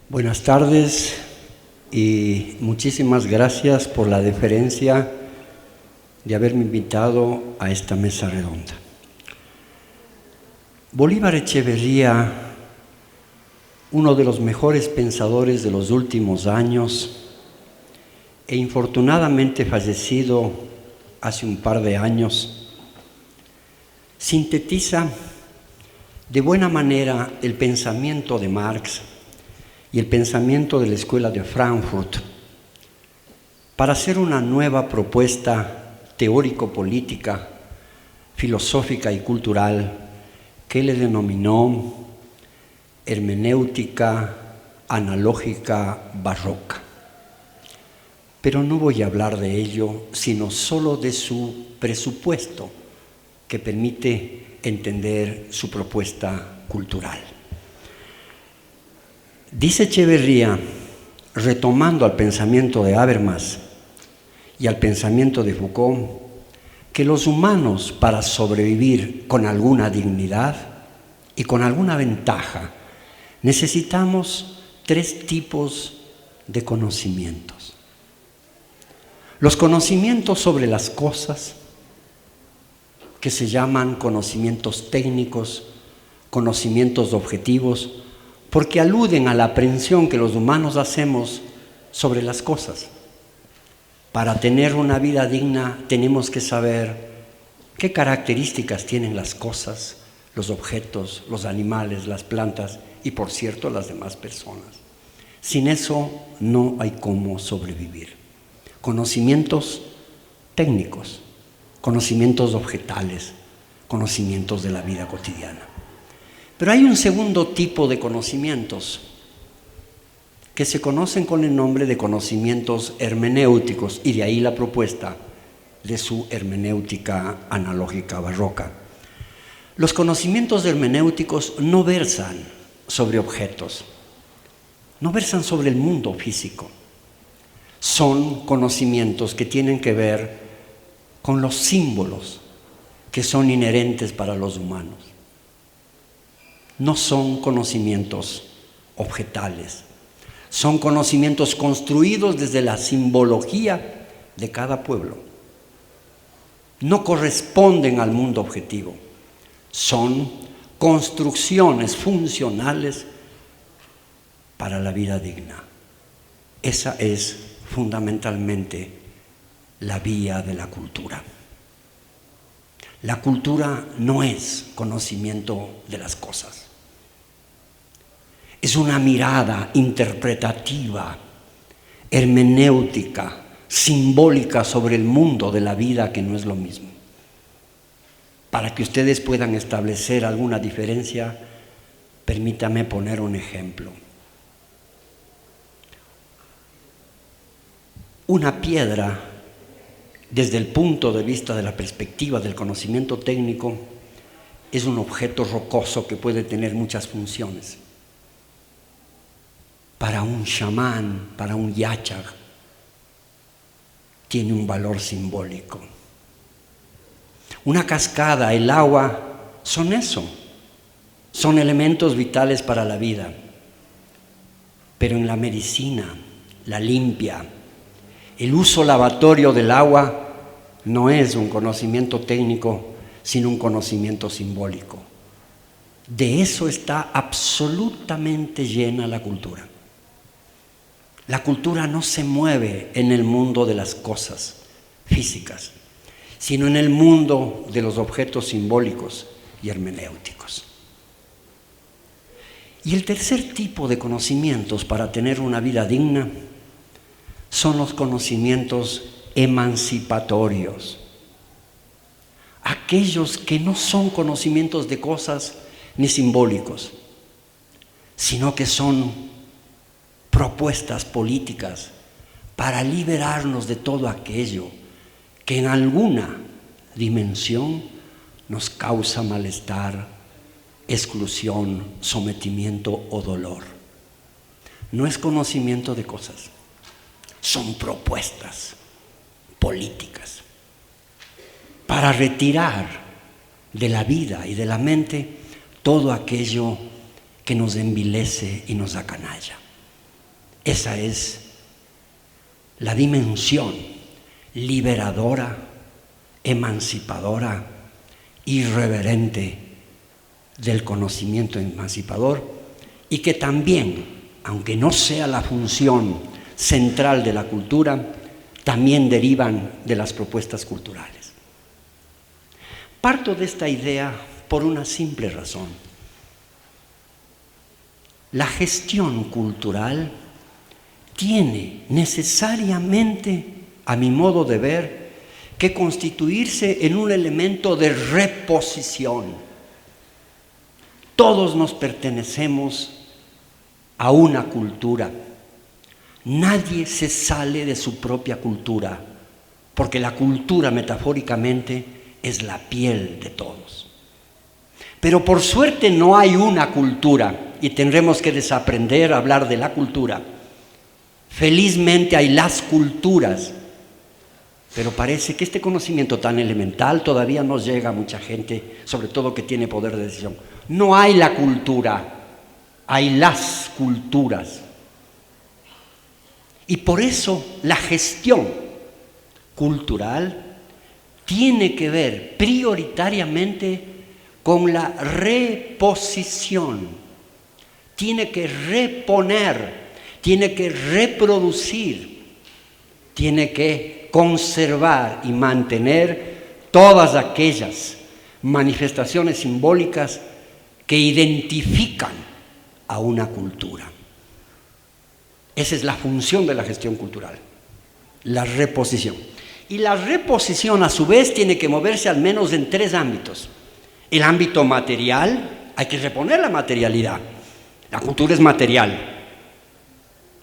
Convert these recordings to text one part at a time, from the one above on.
Buenas tardes y muchísimas gracias por la deferencia de haberme invitado a esta mesa redonda. Bolívar Echeverría, uno de los mejores pensadores de los últimos años e infortunadamente fallecido hace un par de años, sintetiza de buena manera el pensamiento de Marx y el pensamiento de la Escuela de Frankfurt para hacer una nueva propuesta teórico-política, filosófica y cultural que él le denominó hermenéutica analógica barroca. Pero no voy a hablar de ello, sino solo de su presupuesto que permite entender su propuesta cultural. Dice Echeverría, retomando al pensamiento de Habermas y al pensamiento de Foucault, que los humanos, para sobrevivir con alguna dignidad y con alguna ventaja, necesitamos tres tipos de conocimientos. Los conocimientos sobre las cosas, que se llaman conocimientos técnicos, conocimientos objetivos, porque aluden a la aprehensión que los humanos hacemos sobre las cosas. Para tener una vida digna tenemos que saber qué características tienen las cosas, los objetos, los animales, las plantas y, por cierto, las demás personas. Sin eso no hay cómo sobrevivir. Conocimientos técnicos, conocimientos objetales, conocimientos de la vida cotidiana. Pero hay un segundo tipo de conocimientos que se conocen con el nombre de conocimientos hermenéuticos, y de ahí la propuesta de su hermenéutica analógica barroca. Los conocimientos hermenéuticos no versan sobre objetos, no versan sobre el mundo físico. Son conocimientos que tienen que ver con los símbolos que son inherentes para los humanos. No son conocimientos objetales, son conocimientos construidos desde la simbología de cada pueblo. No corresponden al mundo objetivo, son construcciones funcionales para la vida digna. Esa es fundamentalmente la vía de la cultura. La cultura no es conocimiento de las cosas. Es una mirada interpretativa, hermenéutica, simbólica sobre el mundo de la vida, que no es lo mismo. Para que ustedes puedan establecer alguna diferencia, permítame poner un ejemplo. Una piedra, desde el punto de vista de la perspectiva del conocimiento técnico, es un objeto rocoso que puede tener muchas funciones. Para un chamán, para un yachag, tiene un valor simbólico. Una cascada, el agua, son eso, son elementos vitales para la vida. Pero en la medicina, la limpia, el uso lavatorio del agua no es un conocimiento técnico, sino un conocimiento simbólico. De eso está absolutamente llena la cultura. La cultura no se mueve en el mundo de las cosas físicas, sino en el mundo de los objetos simbólicos y hermenéuticos. Y el tercer tipo de conocimientos para tener una vida digna son los conocimientos emancipatorios, aquellos que no son conocimientos de cosas ni simbólicos, sino que son propuestas políticas para liberarnos de todo aquello que en alguna dimensión nos causa malestar, exclusión, sometimiento o dolor. No es conocimiento de cosas, son propuestas políticas para retirar de la vida y de la mente todo aquello que nos envilece y nos acanalla. Esa es la dimensión liberadora, emancipadora, irreverente del conocimiento emancipador, y que también, aunque no sea la función central de la cultura, también derivan de las propuestas culturales. Parto de esta idea por una simple razón. La gestión cultural tiene necesariamente, a mi modo de ver, que constituirse en un elemento de reposición. Todos nos pertenecemos a una cultura. Nadie se sale de su propia cultura, porque la cultura, metafóricamente, es la piel de todos. Pero por suerte no hay una cultura y tendremos que desaprender a hablar de la cultura. Felizmente hay las culturas, pero parece que este conocimiento tan elemental todavía no llega a mucha gente, sobre todo que tiene poder de decisión. No hay la cultura, hay las culturas. Y por eso la gestión cultural tiene que ver prioritariamente con la reposición. Tiene que reponer, tiene que reproducir, tiene que conservar y mantener todas aquellas manifestaciones simbólicas que identifican a una cultura. Esa es la función de la gestión cultural, la reposición. Y la reposición, a su vez, tiene que moverse al menos en 3 ámbitos. El ámbito material, hay que reponer la materialidad. La cultura es material,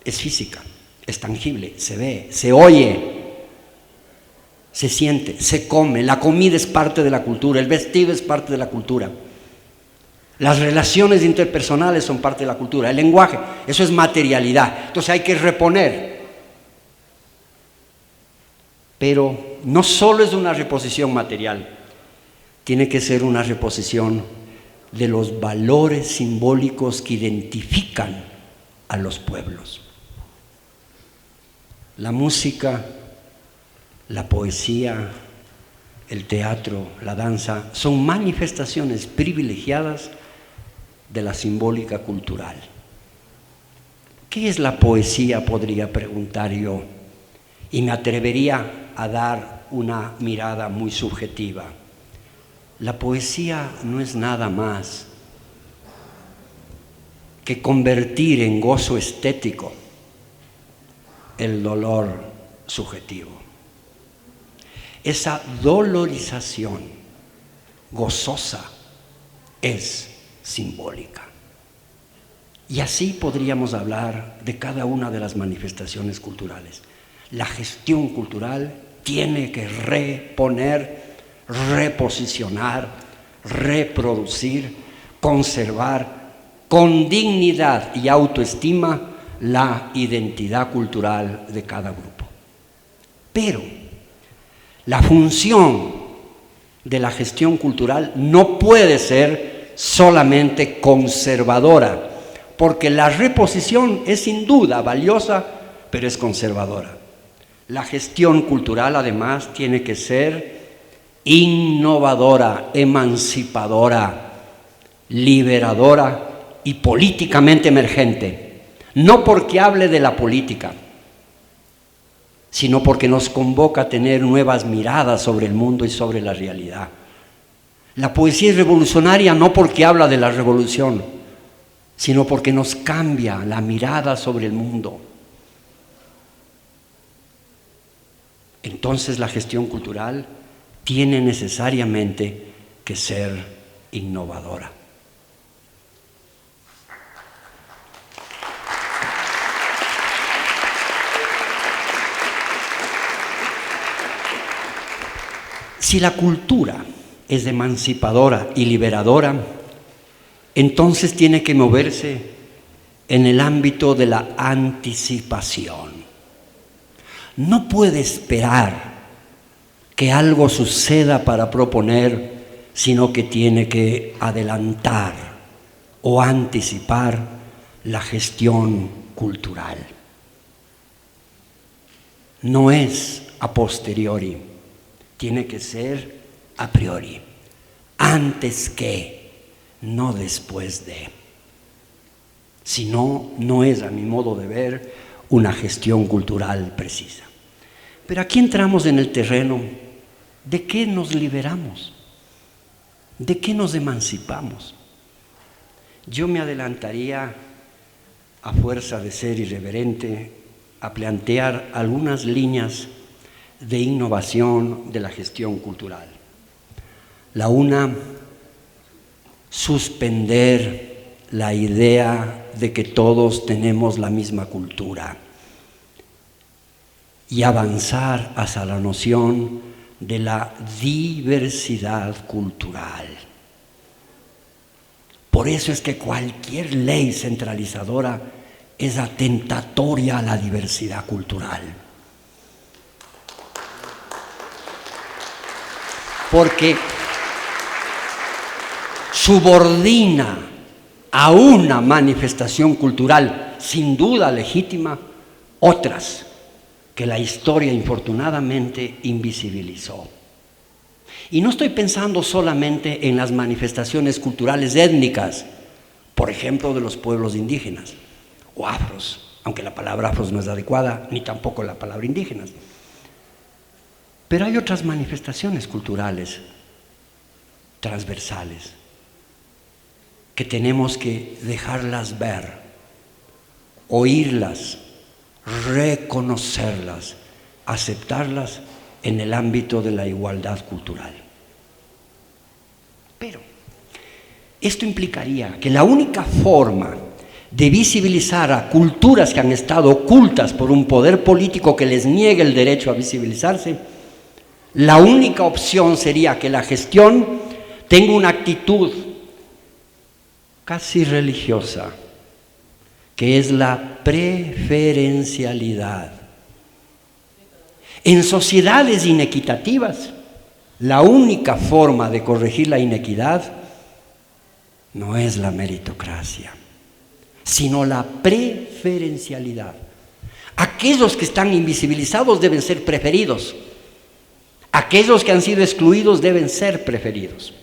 es física, es tangible, se ve, se oye, se siente, se come. La comida es parte de la cultura, el vestido es parte de la cultura. Las relaciones interpersonales son parte de la cultura, el lenguaje, eso es materialidad. Entonces hay que reponer. Pero no solo es una reposición material, tiene que ser una reposición de los valores simbólicos que identifican a los pueblos. La música, la poesía, el teatro, la danza, son manifestaciones privilegiadas de la simbólica cultural. ¿Qué es la poesía?, podría preguntar yo, y me atrevería a dar una mirada muy subjetiva. La poesía no es nada más que convertir en gozo estético el dolor subjetivo. Esa dolorización gozosa es simbólica. Y así podríamos hablar de cada una de las manifestaciones culturales. La gestión cultural tiene que reponer, reposicionar, reproducir, conservar con dignidad y autoestima la identidad cultural de cada grupo. Pero la función de la gestión cultural no puede ser solamente conservadora, porque la reposición es sin duda valiosa, pero es conservadora. La gestión cultural, además, tiene que ser innovadora, emancipadora, liberadora y políticamente emergente. No porque hable de la política, sino porque nos convoca a tener nuevas miradas sobre el mundo y sobre la realidad. La poesía es revolucionaria no porque habla de la revolución, sino porque nos cambia la mirada sobre el mundo. Entonces la gestión cultural tiene necesariamente que ser innovadora. Si la cultura es emancipadora y liberadora, entonces tiene que moverse en el ámbito de la anticipación. No puede esperar que algo suceda para proponer, sino que tiene que adelantar o anticipar la gestión cultural. no es a posteriori, tiene que ser a priori, antes que, no después de. Si no, no es, a mi modo de ver, una gestión cultural precisa. Pero aquí entramos en el terreno de qué nos liberamos, de qué nos emancipamos. Yo me adelantaría, a fuerza de ser irreverente, a plantear algunas líneas de innovación de la gestión cultural. La una, suspender la idea de que todos tenemos la misma cultura y avanzar hacia la noción de la diversidad cultural. Por eso es que cualquier ley centralizadora es atentatoria a la diversidad cultural. Porque subordina a una manifestación cultural, sin duda legítima, otras que la historia infortunadamente invisibilizó. Y no estoy pensando solamente en las manifestaciones culturales étnicas, por ejemplo, de los pueblos indígenas o afros, aunque la palabra afros no es adecuada, ni tampoco la palabra indígenas. Pero hay otras manifestaciones culturales transversales que tenemos que dejarlas ver, oírlas, reconocerlas, aceptarlas en el ámbito de la igualdad cultural. Pero esto implicaría que la única forma de visibilizar a culturas que han estado ocultas por un poder político que les niegue el derecho a visibilizarse, la única opción sería que la gestión tenga una actitud casi religiosa, que es la preferencialidad. En sociedades inequitativas, la única forma de corregir la inequidad no es la meritocracia, sino la preferencialidad. Aquellos que están invisibilizados deben ser preferidos. Aquellos que han sido excluidos deben ser preferidos.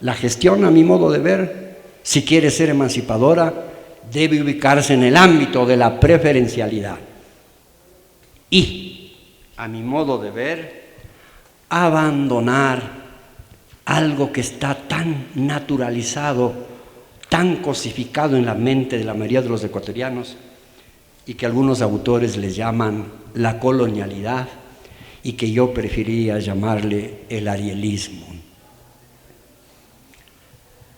La gestión, a mi modo de ver, si quiere ser emancipadora, debe ubicarse en el ámbito de la preferencialidad. Y, a mi modo de ver, abandonar algo que está tan naturalizado, tan cosificado en la mente de la mayoría de los ecuatorianos y que algunos autores le llaman la colonialidad y que yo preferiría llamarle el arielismo.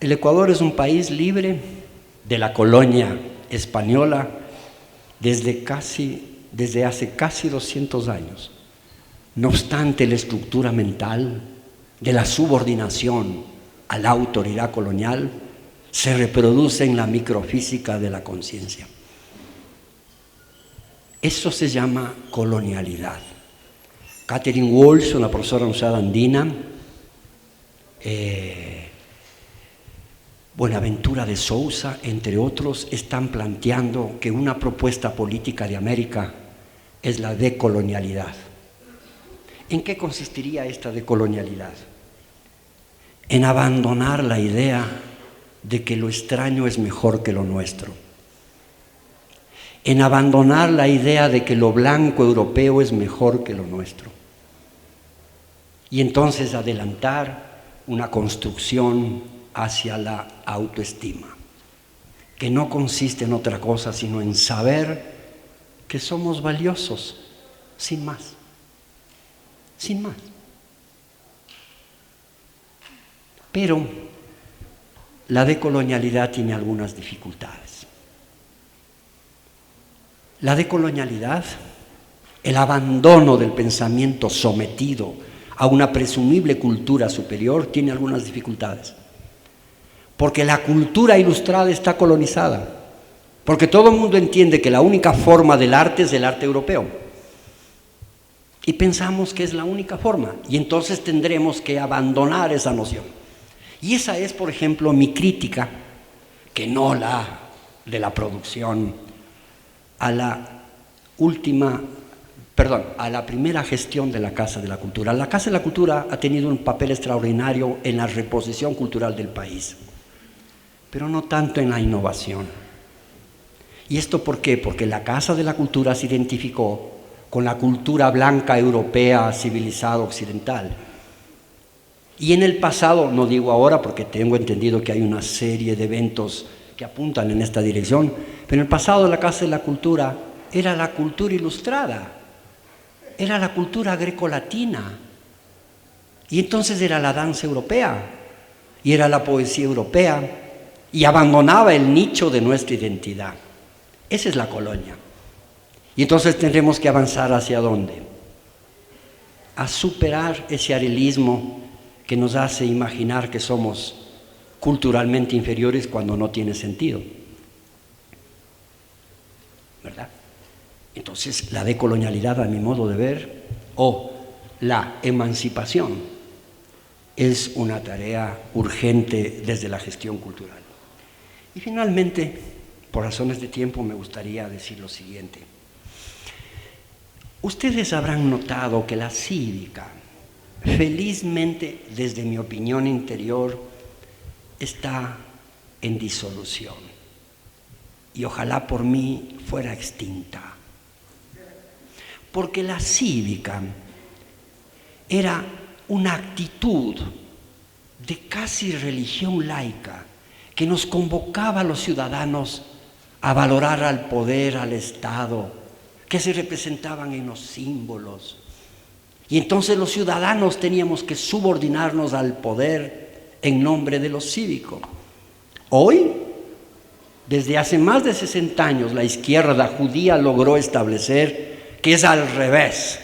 El Ecuador es un país libre de la colonia española desde hace casi 200 años. No obstante, la estructura mental de la subordinación a la autoridad colonial se reproduce en la microfísica de la conciencia. Eso se llama colonialidad. Catherine Walsh, una profesora de la Universidad Andina, Buenaventura de Sousa, entre otros, están planteando que una propuesta política de América es la decolonialidad. ¿En qué consistiría esta decolonialidad? En abandonar la idea de que lo extraño es mejor que lo nuestro. En abandonar la idea de que lo blanco europeo es mejor que lo nuestro. Y entonces adelantar una construcción hacia la autoestima, que no consiste en otra cosa sino en saber que somos valiosos, sin más, sin más. Pero la decolonialidad tiene algunas dificultades. La decolonialidad, el abandono del pensamiento sometido a una presumible cultura superior, tiene algunas dificultades. Porque la cultura ilustrada está colonizada. Porque todo el mundo entiende que la única forma del arte es el arte europeo. Y pensamos que es la única forma. Y entonces tendremos que abandonar esa noción. Y esa es, por ejemplo, mi crítica, que no la de la producción, a la última a la primera gestión de la Casa de la Cultura. La Casa de la Cultura ha tenido un papel extraordinario en la reposición cultural del país, pero no tanto en la innovación. ¿Y esto por qué? Porque la Casa de la Cultura se identificó con la cultura blanca europea civilizada occidental. Y en el pasado, no digo ahora porque tengo entendido que hay una serie de eventos que apuntan en esta dirección, pero en el pasado la Casa de la Cultura era la cultura ilustrada, era la cultura grecolatina, y entonces era la danza europea, y era la poesía europea, y abandonaba el nicho de nuestra identidad. Esa es la colonia. Y entonces tendremos que avanzar ¿hacia dónde? A superar ese arelismo que nos hace imaginar que somos culturalmente inferiores cuando no tiene sentido, ¿verdad? Entonces la decolonialidad, a mi modo de ver, o la emancipación, es una tarea urgente desde la gestión cultural. Y finalmente, por razones de tiempo, me gustaría decir lo siguiente. Ustedes habrán notado que la cívica, felizmente, desde mi opinión interior, está en disolución. Y ojalá por mí fuera extinta. Porque la cívica era una actitud de casi religión laica que nos convocaba a los ciudadanos a valorar al poder, al Estado, que se representaban en los símbolos. Y entonces los ciudadanos teníamos que subordinarnos al poder en nombre de lo cívico. Hoy, desde hace más de 60 años, la izquierda judía logró establecer que es al revés.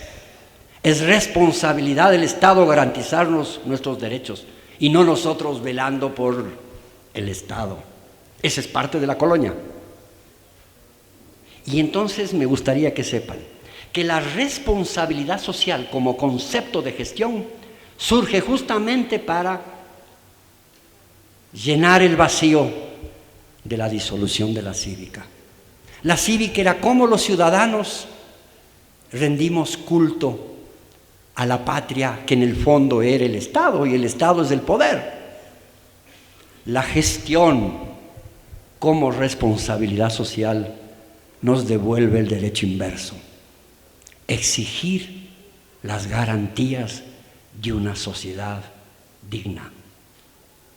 Es responsabilidad del Estado garantizarnos nuestros derechos y no nosotros velando por el Estado. Esa es parte de la colonia. Y entonces me gustaría que sepan que la responsabilidad social como concepto de gestión surge justamente para llenar el vacío de la disolución de la cívica. La cívica era cómo los ciudadanos rendimos culto a la patria que en el fondo era el Estado, y el Estado es el poder. La gestión como responsabilidad social nos devuelve el derecho inverso: exigir las garantías de una sociedad digna.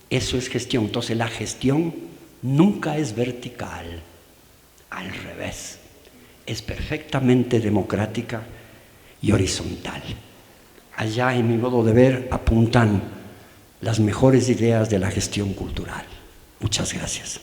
Eso es gestión. Entonces la gestión nunca es vertical, al revés, es perfectamente democrática y horizontal. Allá, en mi modo de ver, apuntan las mejores ideas de la gestión cultural. Muchas gracias.